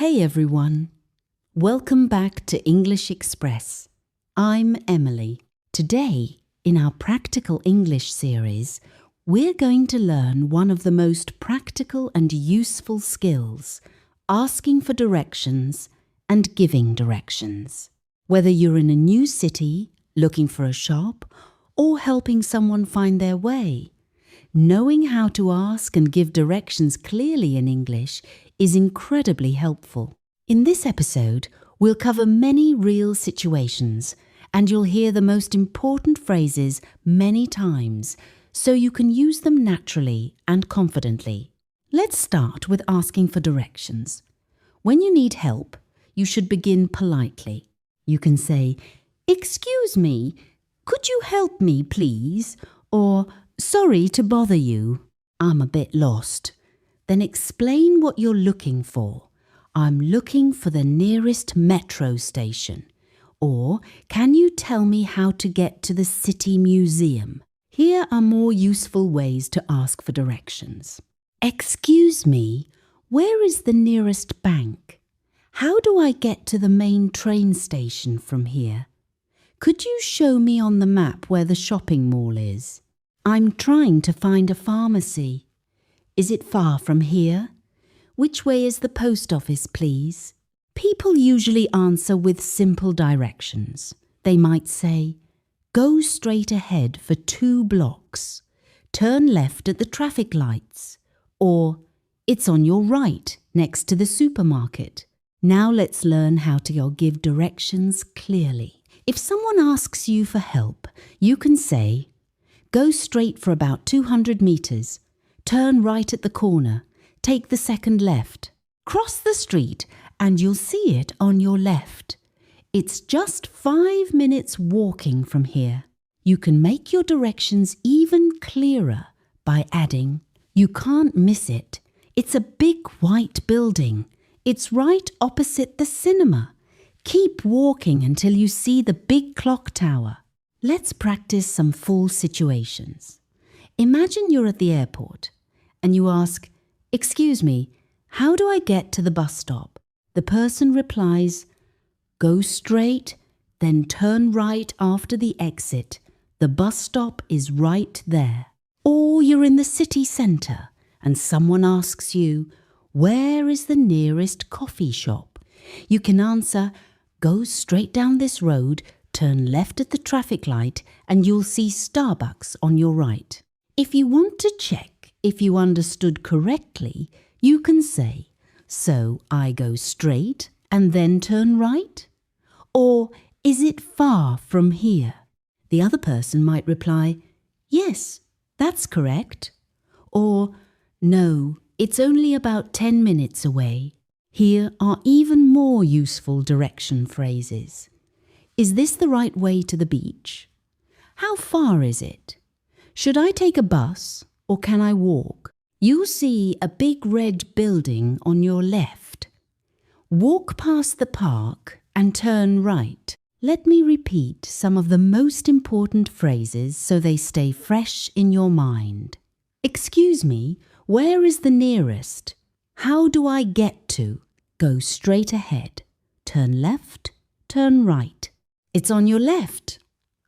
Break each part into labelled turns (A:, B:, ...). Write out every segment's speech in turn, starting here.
A: Hey everyone, welcome back to English Express. I'm Emily. Today, in our Practical English series, we're going to learn one of the most practical and useful skills, asking for directions and giving directions. Whether you're in a new city, looking for a shop, or helping someone find their way, knowing how to ask and give directions clearly in English is incredibly helpful. In this episode, we'll cover many real situations, and you'll hear the most important phrases many times, so you can use them naturally and confidently. Let's start with asking for directions. When you need help, you should begin politely. You can say, "Excuse me, could you help me, please?" Or, "Sorry to bother you. I'm a bit lost." Then explain what you're looking for. "I'm looking for the nearest metro station." Or, "Can you tell me how to get to the city museum?" Here are more useful ways to ask for directions. "Excuse me, where is the nearest bank? How do I get to the main train station from here? Could you show me on the map where the shopping mall is? I'm trying to find a pharmacy. Is it far from here? Which way is the post office, please?" People usually answer with simple directions. They might say, "Go straight ahead for 2 blocks. Turn left at the traffic lights." Or, "It's on your right, next to the supermarket." Now let's learn how to give directions clearly. If someone asks you for help, you can say, "Go straight for about 200 meters. Turn right at the corner. Take the second left. Cross the street and you'll see it on your left. It's just 5 minutes walking from here." You can make your directions even clearer by adding, "You can't miss it. It's a big white building. It's right opposite the cinema. Keep walking until you see the big clock tower." Let's practice some full situations. Imagine you're at the airport and you ask, "Excuse me, how do I get to the bus stop?" The person replies, "Go straight, then turn right after the exit. The bus stop is right there." Or you're in the city centre and someone asks you, "Where is the nearest coffee shop?" You can answer, "Go straight down this road, turn left at the traffic light, and you'll see Starbucks on your right." If you want to check if you understood correctly, you can say, "So I go straight and then turn right?" Or, "Is it far from here?" The other person might reply, "Yes, that's correct." Or, "No, it's only about 10 minutes away." Here are even more useful direction phrases. "Is this the right way to the beach? How far is it? Should I take a bus or can I walk? You'll see a big red building on your left. Walk past the park and turn right." Let me repeat some of the most important phrases so they stay fresh in your mind. "Excuse me, where is the nearest? How do I get to?" Go straight ahead. Turn left, turn right. It's on your left,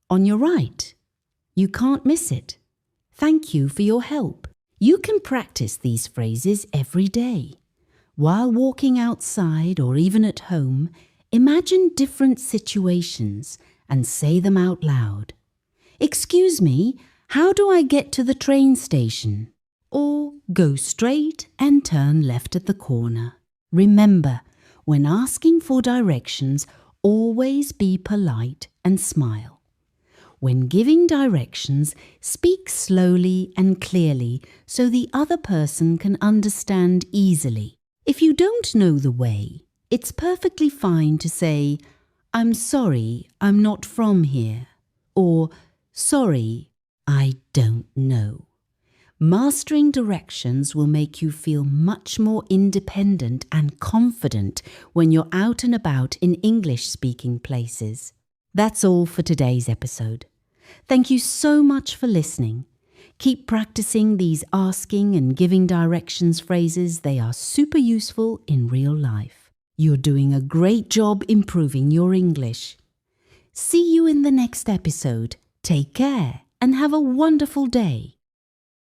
A: on your right. You can't miss it. Thank you for your help. You can practice these phrases every day. While walking outside or even at home, imagine different situations and say them out loud. "Excuse me, how do I get to the train station?" Or, "Go straight and turn left at the corner." Remember, when asking for directions, always be polite and smile. When giving directions, speak slowly and clearly so the other person can understand easily. If you don't know the way, it's perfectly fine to say, "I'm sorry, I'm not from here." Or, "Sorry, I don't know." Mastering directions will make you feel much more independent and confident when you're out and about in English-speaking places. That's all for today's episode. Thank you so much for listening. Keep practicing these asking and giving directions phrases. They are super useful in real life. You're doing a great job improving your English. See you in the next episode. Take care and have a wonderful day.